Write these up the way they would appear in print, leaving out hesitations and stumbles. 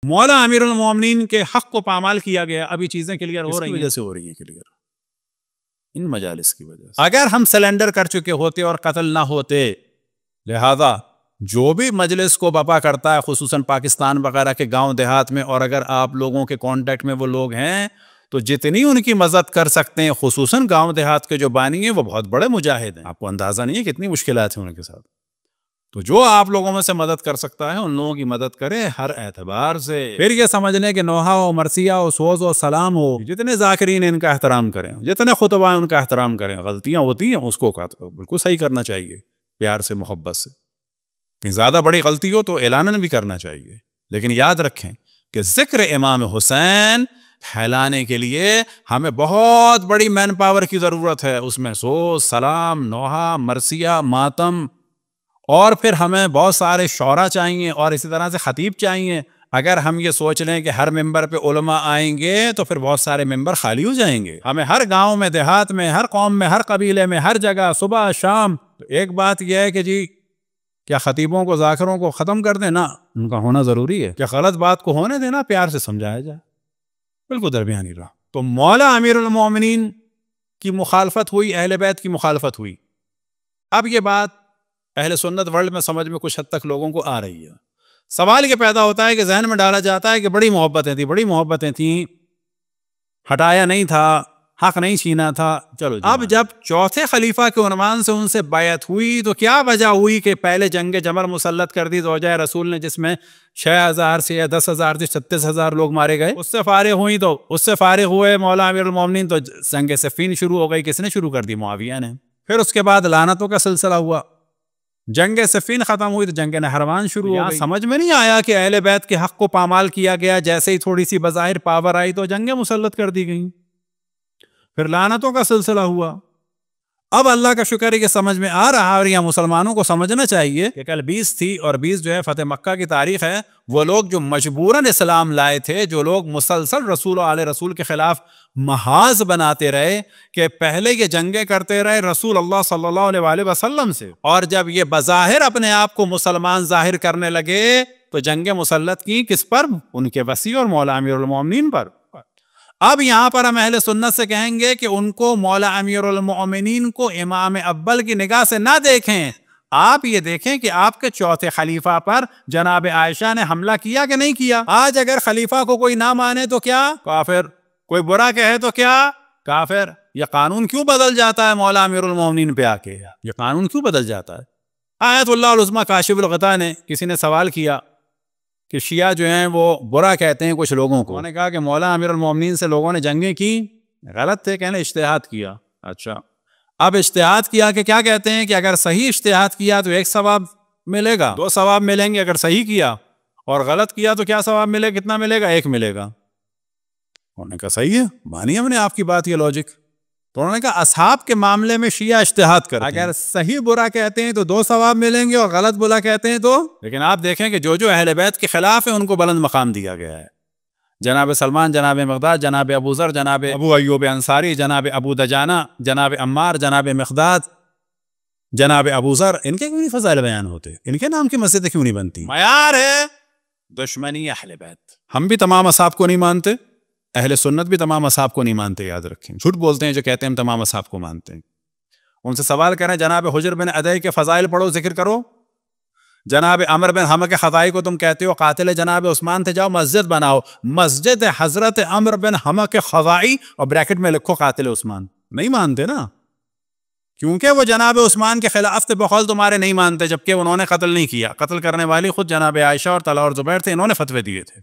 مولا امیر المومنین کے حق کو پامال کیا گیا. اب یہ چیزیں کلیئر ہو رہی ہیں. وجہ سے ہو رہی ہیں کلیئر ان مجالس کی وجہ سے. اگر ہم سلنڈر کر چکے ہوتے اور قتل نہ ہوتے، لہذا جو بھی مجلس کو بپا کرتا ہے خصوصاً پاکستان وغیرہ کے گاؤں دیہات میں، اور اگر آپ لوگوں کے کانٹیکٹ میں وہ لوگ ہیں تو جتنی ان کی مدد کر سکتے ہیں، خصوصاً گاؤں دیہات کے جو بانی ہیں وہ بہت بڑے مجاہد ہیں. آپ کو اندازہ نہیں ہے کتنی مشکلات ہیں ان کے ساتھ. تو جو آپ لوگوں میں سے مدد کر سکتا ہے ان لوگوں کی مدد کرے ہر اعتبار سے. پھر یہ سمجھ لیں کہ نوحہ ہو، مرثیہ ہو، سوز ہو، سلام ہو، جتنے ذاکرین ان کا احترام کریں، جتنے خطبہ ان کا احترام کریں. غلطیاں ہوتی ہیں اس کو بالکل صحیح کرنا چاہیے، پیار سے، محبت سے. کہ زیادہ بڑی غلطی ہو تو اعلاناً بھی کرنا چاہیے، لیکن یاد رکھیں کہ ذکر امام حسین پھیلانے کے لیے ہمیں بہت بڑی مین پاور کی ضرورت ہے. اس میں سوز، سلام، نوحہ، مرثیہ، ماتم، اور پھر ہمیں بہت سارے شعراء چاہیے، اور اسی طرح سے خطیب چاہیے. اگر ہم یہ سوچ لیں کہ ہر ممبر پہ علماء آئیں گے تو پھر بہت سارے ممبر خالی ہو جائیں گے. ہمیں ہر گاؤں میں، دیہات میں، ہر قوم میں، ہر قبیلے میں، ہر جگہ، صبح شام. تو ایک بات یہ ہے کہ جی کیا خطیبوں کو، ذاکروں کو ختم کر دینا؟ ان کا ہونا ضروری ہے. کیا غلط بات کو ہونے دینا؟ پیار سے سمجھایا جائے، بالکل درمیانی راہ. تو مولا امیر المومنین کی مخالفت ہوئی، اہل بیت کی مخالفت ہوئی. اب یہ بات اہل سنت ورلڈ میں سمجھ میں کچھ حد تک لوگوں کو آ رہی ہے. سوال یہ پیدا ہوتا ہے کہ ذہن میں ڈالا جاتا ہے کہ بڑی محبتیں تھیں، ہٹایا نہیں تھا، حق نہیں چھینا تھا. چلو اب جب چوتھے خلیفہ کے عنوان سے ان سے بیعت ہوئی تو کیا وجہ ہوئی کہ پہلے جنگ جمل مسلط کر دی زوجہ رسول نے، جس میں 6000 سے یا 10,000 سے 36,000 لوگ مارے گئے. اس سے فارغ ہوئی تو اس سے فارغ ہوئے مولا امیر المومنین تو جنگ صفین شروع ہو گئی. کس نے شروع کر دی؟ معاویہ نے. پھر اس کے بعد لعنتوں کا سلسلہ ہوا. جنگ صفین ختم ہوئی تو جنگ نہروان شروع ہو گئی. سمجھ میں نہیں آیا کہ اہل بیت کے حق کو پامال کیا گیا. جیسے ہی تھوڑی سی بظاہر پاور آئی تو جنگیں مسلط کر دی گئیں، پھر لعنتوں کا سلسلہ ہوا. اب اللہ کا شکر ہے کہ سمجھ میں آ رہا، اور یہ مسلمانوں کو سمجھنا چاہیے کہ کل 20 تھی، اور 20 جو ہے فتح مکہ کی تاریخ ہے. وہ لوگ جو مجبوراً اسلام لائے تھے، جو لوگ مسلسل رسول و آل رسول کے خلاف محاذ بناتے رہے، کہ پہلے یہ جنگیں کرتے رہے رسول اللہ صلی اللہ علیہ وآلہ وسلم سے، اور جب یہ بظاہر اپنے آپ کو مسلمان ظاہر کرنے لگے تو جنگیں مسلط کی کس پر؟ ان کے وسیع اور مولا امیر المومنین پر. اب یہاں پر ہم اہل سنت سے کہیں گے کہ ان کو، مولا امیر المومنین کو امام اول کی نگاہ سے نہ دیکھیں. آپ یہ دیکھیں کہ آپ کے چوتھے خلیفہ پر جناب عائشہ نے حملہ کیا کہ نہیں کیا. آج اگر خلیفہ کو کوئی نہ مانے تو کیا؟ کافر. کوئی برا کہے تو کیا؟ کافر. یہ قانون کیوں بدل جاتا ہے مولا امیر المومنین پہ آ کے؟ یہ قانون کیوں بدل جاتا ہے؟ آیت اللہ العظمیٰ کاشف الغطا نے، کسی نے سوال کیا کہ شیعہ جو ہیں وہ برا کہتے ہیں کچھ لوگوں کو. انہوں نے کہا کہ مولا امیر المومنین سے لوگوں نے جنگیں کی، غلط تھے، کہنے اجتہاد کیا. اچھا، اب اجتہاد کیا کہ کیا کہتے ہیں کہ اگر صحیح اجتہاد کیا تو 1 ثواب ملے گا، 2 ثواب ملیں گے. اگر صحیح کیا اور غلط کیا تو کیا ثواب ملے گا؟ کتنا ملے گا؟ 1 ملے گا. انہوں نے کہا صحیح ہے، مانی ہم نے آپ کی بات، یہ لاجک. تو انہوں نے کہا اصحاب کے معاملے میں شیعہ اجتہاد کرتے ہیں، اگر صحیح برا کہتے ہیں تو 2 ثواب ملیں گے، اور غلط برا کہتے ہیں تو. لیکن آپ دیکھیں کہ جو اہل بیت کے خلاف ہیں ان کو بلند مقام دیا گیا ہے. جناب سلمان، جناب مقداد، جناب ابو ذر، جناب ابو ایوب انصاری، جناب ابو دجانہ، جناب عمار، جناب مقداد، جناب ابو ذر، ان کے کیوں نہیں فضائل بیان ہوتے؟ ان کے نام کی مسجدیں کیوں نہیں بنتی؟ معیار ہے دشمنی اہل بیت. ہم بھی تمام اصحاب کو نہیں مانتے، اہل سنت بھی تمام اصحاب کو نہیں مانتے. یاد رکھیں، جھوٹ بولتے ہیں جو کہتے ہیں ہم تمام اصحاب کو مانتے ہیں. ان سے سوال کریں جناب حجر بن عدی کے فضائل پڑھو، ذکر کرو. جناب عمر بن حمہ کے خطائی کو تم کہتے ہو قاتل جناب عثمان تھے، جاؤ مسجد بناؤ، مسجد حضرت عمر بن حمہ کے خطائی، اور بریکٹ میں لکھو قاتل عثمان. نہیں مانتے نا، کیونکہ وہ جناب عثمان کے خلاف تھے، بقول تمہارے نہیں مانتے، جبکہ انہوں نے قتل نہیں کیا. قتل کرنے والی خود جناب عائشہ اور طلحہ اور زبیر تھے، انہوں نے فتوے دیے تھے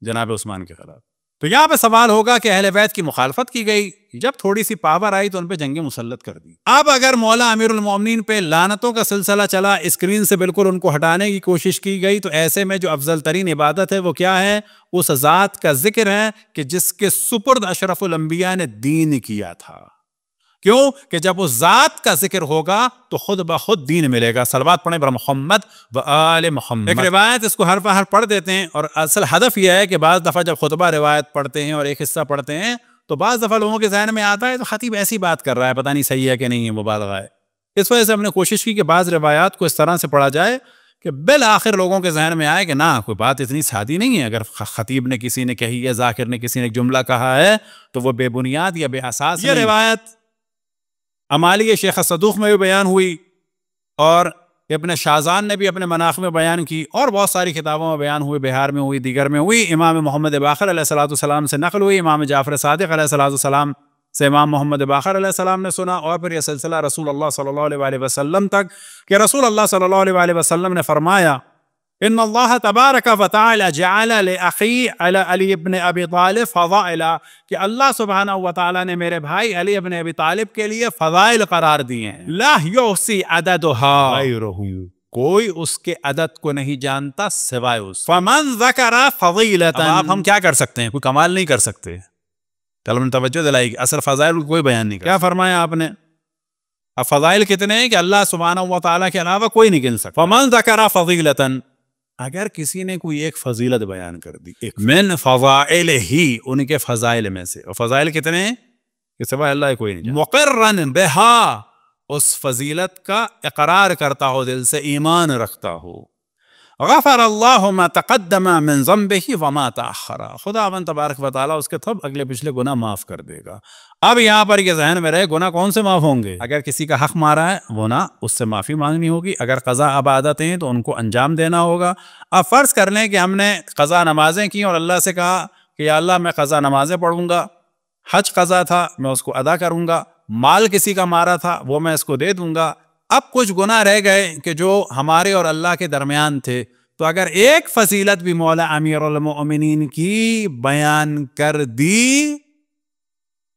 جناب عثمان کے خلاف. تو یہاں پہ سوال ہوگا کہ اہل بیت کی مخالفت کی گئی، جب تھوڑی سی پاور آئی تو ان پہ جنگیں مسلط کر دی. اب اگر مولا امیر المومنین پہ لعنتوں کا سلسلہ چلا، اسکرین سے بالکل ان کو ہٹانے کی کوشش کی گئی، تو ایسے میں جو افضل ترین عبادت ہے وہ کیا ہے؟ اس ذات کا ذکر ہے کہ جس کے سپرد اشرف الانبیاء نے دین کیا تھا. کیوں کہ جب اس ذات کا ذکر ہوگا تو خود بخود دین ملے گا. صلوات پڑھیں بر محمد و آل محمد. ایک روایت اس کو حرف حرف پڑھ دیتے ہیں، اور اصل ہدف یہ ہے کہ بعض دفعہ جب خطبہ روایت پڑھتے ہیں اور ایک حصہ پڑھتے ہیں تو بعض دفعہ لوگوں کے ذہن میں آتا ہے تو خطیب ایسی بات کر رہا ہے، پتہ نہیں صحیح ہے کہ نہیں ہے، مبالغہ ہے. اس وجہ سے ہم نے کوشش کی کہ بعض روایات کو اس طرح سے پڑھا جائے کہ بالآخر لوگوں کے ذہن میں آئے کہ نہ کوئی بات اتنی سادی نہیں ہے، اگر خطیب نے کسی نے کہی ہے، ذاکر نے کسی نے ایک جملہ کہا ہے تو وہ بے بنیاد یا بے اساس نہیں۔ یہ روایت امالی شیخ صدوق میں بھی بیان ہوئی اور ابن شازان نے بھی اپنے مناقب میں بیان کی اور بہت ساری کتابوں میں بیان ہوئی، بہار میں ہوئی، دیگر میں ہوئی، امام محمد باقر علیہ السلام سے نقل ہوئی، امام جعفر صادق علیہ السلام سے امام محمد باقر علیہ السلام نے سنا، اور پھر یہ سلسلہ رسول اللہ صلی اللہ علیہ وسلم تک کہ رسول اللہ صلی اللہ علیہ وسلم نے فرمایا ان اللہ تبارک و تعالی جعل لأخی علی ابن ابی طالب فضائل، کہ اللہ سبحانہ و تعالی نے میرے بھائی علی ابن ابی طالب کے لیے فضائل قرار دیے ہیں، لا یحصی عددها غیرہ، کوئی اس کے عدد کو نہیں جانتا سوائے اس۔ فمن ذکر فضیلۃ، اب ہم کیا کر سکتے ہیں، کوئی کمال نہیں کر سکتے، چلو میں توجہ دلائی گی، اصل فضائل کوئی بیان نہیں کر، کیا فرمایا آپ نے؟ اب فضائل کتنے ہیں کہ اللہ سبحانہ و تعالیٰ کے علاوہ کوئی نہیں گن سکتا۔ فمن ذکر فضیلۃ، اگر کسی نے کوئی ایک فضیلت بیان کر دی، ایک من فضائل ہی، ان کے فضائل میں سے، اور فضائل کتنے ہیں کہ سوائے اللہ کوئی نہیں جانتا، مقرن بہا، اس فضیلت کا اقرار کرتا ہو، دل سے ایمان رکھتا ہو، غفر اللہ ما تقدم من ذنبہ وما تأخر، خداوند تبارک و تعالیٰ اس کے سب اگلے پچھلے گناہ معاف کر دے گا۔ اب یہاں پر یہ ذہن میں رہے گناہ کون سے معاف ہوں گے؟ اگر کسی کا حق مارا ہے وہ نہ، اس سے معافی مانگنی ہوگی، اگر قضا عبادتیں ہیں تو ان کو انجام دینا ہوگا۔ اب فرض کر لیں کہ ہم نے قضا نمازیں کی اور اللہ سے کہا کہ یا اللہ میں قضا نمازیں پڑھوں گا، حج قضا تھا میں اس کو ادا کروں گا، مال کسی کا مارا تھا وہ میں اس کو دے دوں گا، اب کچھ گناہ رہ گئے کہ جو ہمارے اور اللہ کے درمیان تھے، تو اگر ایک فضیلت بھی مولا امیر المؤمنین کی بیان کر دی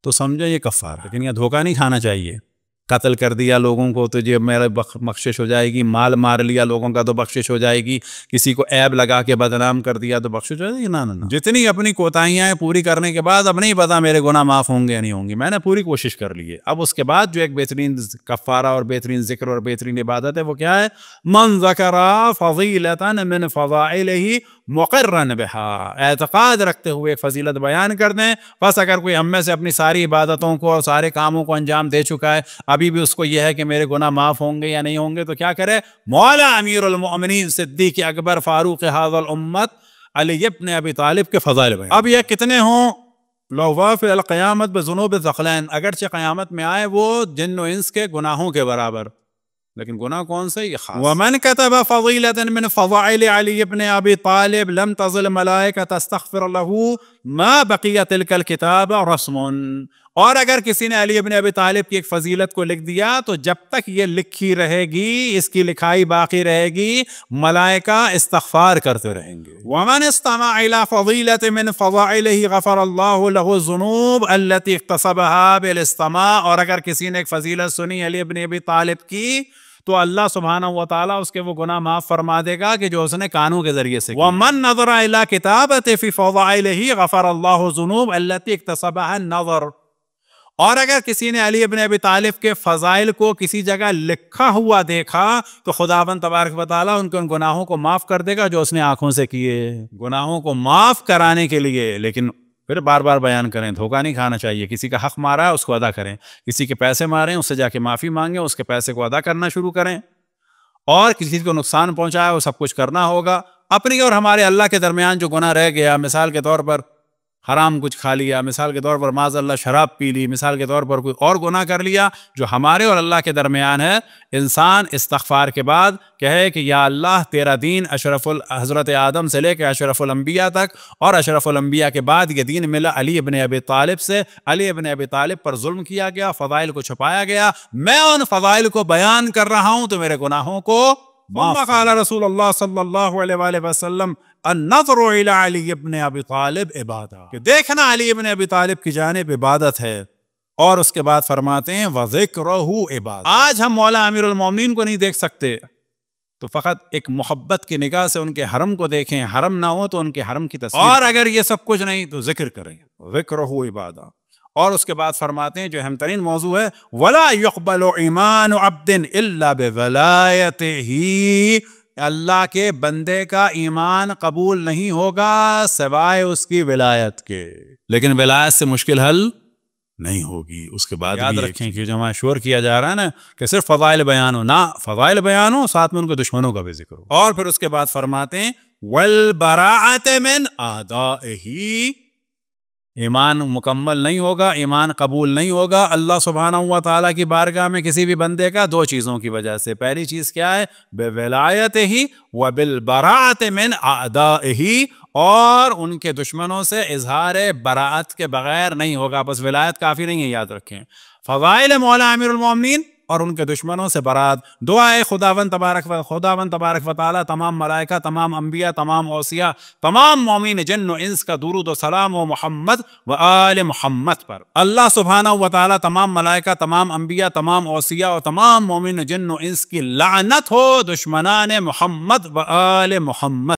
تو سمجھو یہ کفار، لیکن یہ دھوکہ نہیں کھانا چاہیے۔ قتل کر دیا لوگوں کو تو یہ میرا بخشش ہو جائے گی، مال مار لیا لوگوں کا تو بخشش ہو جائے گی، کسی کو عیب لگا کے بدنام کر دیا تو بخشش ہو جائے گی، نہ جتنی اپنی کوتاہیاں ہیں پوری کرنے کے بعد اب نہیں پتا میرے گناہ معاف ہوں گے یا نہیں ہوں گے، میں نے پوری کوشش کر لی ہے، اب اس کے بعد جو ایک بہترین کفارہ اور بہترین ذکر اور بہترین عبادت ہے وہ کیا ہے؟ من ذکر فضیلۃ من فضائلہ مقرن بہا، اعتقاد رکھتے ہوئے ایک فضیلت بیان کر دیں۔ بس اگر کوئی ہم میں سے اپنی ساری عبادتوں کو اور سارے کاموں کو انجام دے چکا ہے، ابھی بھی اس کو یہ ہے کہ میرے گناہ معاف ہوں گے یا نہیں ہوں گے، تو کیا کرے؟ مولا امیر المؤمنین صدیق اکبر فاروق ھذا الامت علی ابن ابی طالب کے فضائل بیان۔ اب یہ کتنے ہوں؟ لو وافی القیامت بذنوب الثقلین، اگرچہ قیامت میں آئے وہ جن و انس کے گناہوں کے برابر، لیکن گناہ کون سے؟ یہ خاص۔ ومن کتب فضیلۃ من فضائل علی ابن ابی طالب لم تزل ملائکہ تستغفر له ما بقی تلک الکتاب رسم، اور اگر کسی نے علی ابن ابی طالب کی ایک فضیلت کو لکھ دیا تو جب تک یہ لکھی رہے گی، اس کی لکھائی باقی رہے گی، ملائکہ استغفار کرتے رہیں گے۔ ومن استمع الى فضیلۃ من فضائلہ غفر اللہ له الذنوب التي اکتسبها بالاستماع، اور اگر کسی نے ایک فضیلت سنی علی ابن ابی طالب کی تو اللہ سبحانہ و تعالیٰ اس کے وہ گناہ معاف فرما دے گا کہ جو اس نے کانوں کے ذریعے سے۔ ومن نظر الى کتابۃ فی فضائلہ غفر اللہ الذنوب التي اکتسبها النظر، اور اگر کسی نے علی ابن ابی طالب کے فضائل کو کسی جگہ لکھا ہوا دیکھا تو خداوند تبارک و تعالیٰ ان کے ان گناہوں کو معاف کر دے گا جو اس نے آنکھوں سے کیے۔ گناہوں کو معاف کرانے کے لیے، لیکن پھر بار بار بیان کریں، دھوکہ نہیں کھانا چاہیے، کسی کا حق مارا ہے اس کو ادا کریں، کسی کے پیسے مارے اس سے جا کے معافی مانگیں، اس کے پیسے کو ادا کرنا شروع کریں، اور کسی کو نقصان پہنچایا وہ سب کچھ کرنا ہوگا۔ اپنی اور ہمارے اللہ کے درمیان جو گناہ رہ گیا، مثال کے طور پر حرام کچھ کھا لیا، مثال کے طور پر معاذ اللہ شراب پی لی، مثال کے طور پر کوئی اور گناہ کر لیا جو ہمارے اور اللہ کے درمیان ہے، انسان استغفار کے بعد کہے کہ یا اللہ تیرا دین حضرت آدم سے لے کے اشرف الانبیاء تک، اور اشرف الانبیاء کے بعد یہ دین ملا علی ابن ابی طالب سے، علی ابن ابی طالب پر ظلم کیا گیا، فضائل کو چھپایا گیا، میں ان فضائل کو بیان کر رہا ہوں تو میرے گناہوں کو معاف۔ قال رسول اللہ صلی اللہ علیہ وآلہ وسلم النظر الى علی ابن ابی طالب عبادہ، کہ دیکھنا علی ابن ابی طالب کی جانب عبادت ہے، اور اس کے بعد فرماتے ہیں وَذِكْرُهُ عبادہ۔ آج ہم مولا امیر المومنین کو نہیں دیکھ سکتے تو فقط ایک محبت کی نگاہ سے ان کے حرم کو دیکھیں، حرم نہ ہو تو ان کے حرم کی تصویر، اور اگر یہ سب کچھ نہیں تو ذکر کریں، ذِكْرُهُ عبادہ۔ اور اس کے بعد فرماتے ہیں جو اہم ترین موضوع ہے وَلَا يُقْبَلُ إِيمَانُ عَبْدٍ إِلَّا بِوَلَایَتِهِ، اللہ کے بندے کا ایمان قبول نہیں ہوگا سوائے اس کی ولایت کے، لیکن ولایت سے مشکل حل نہیں ہوگی. اس کے بعد یاد رکھیں کہ جو مشہور کیا جا رہا ہے نا کہ صرف فضائل بیان ہو، نہ فضائل بیان ہو ساتھ میں ان کے دشمنوں کا بھی ذکر ہو. اور پھر اس کے بعد فرماتے ہیں وَالْبَرَاءَةَ مِنْ أَعْدَائِهِ. ایمان مکمل نہیں ہوگا، ایمان قبول نہیں ہوگا اللہ سبحانہ و تعالیٰ کی بارگاہ میں کسی بھی بندے کا دو چیزوں کی وجہ سے. پہلی چیز کیا ہے؟ بِوِلَایَتِهِ وَبِالْبَرَاءَةِ مِنْ أَعْدَائِهِ. اور ان کے دشمنوں سے اظہار براعت کے بغیر نہیں ہوگا. بس ولایت کافی نہیں ہے، یاد رکھیں. فضائل مولا امیر المومنین اور ان کے دشمنوں سے برات. دعائے خداوند تبارک و تعالی تمام ملائکہ، تمام انبیاء، تمام اوصیاء، تمام مومن جن و انس کا درود و سلام و محمد و آل محمد پر. اللہ سبحانہ و تعالی تمام ملائکہ، تمام انبیاء، تمام اوصیاء اور تمام مومن جن و انس کی لعنت ہو دشمنان محمد و آل محمد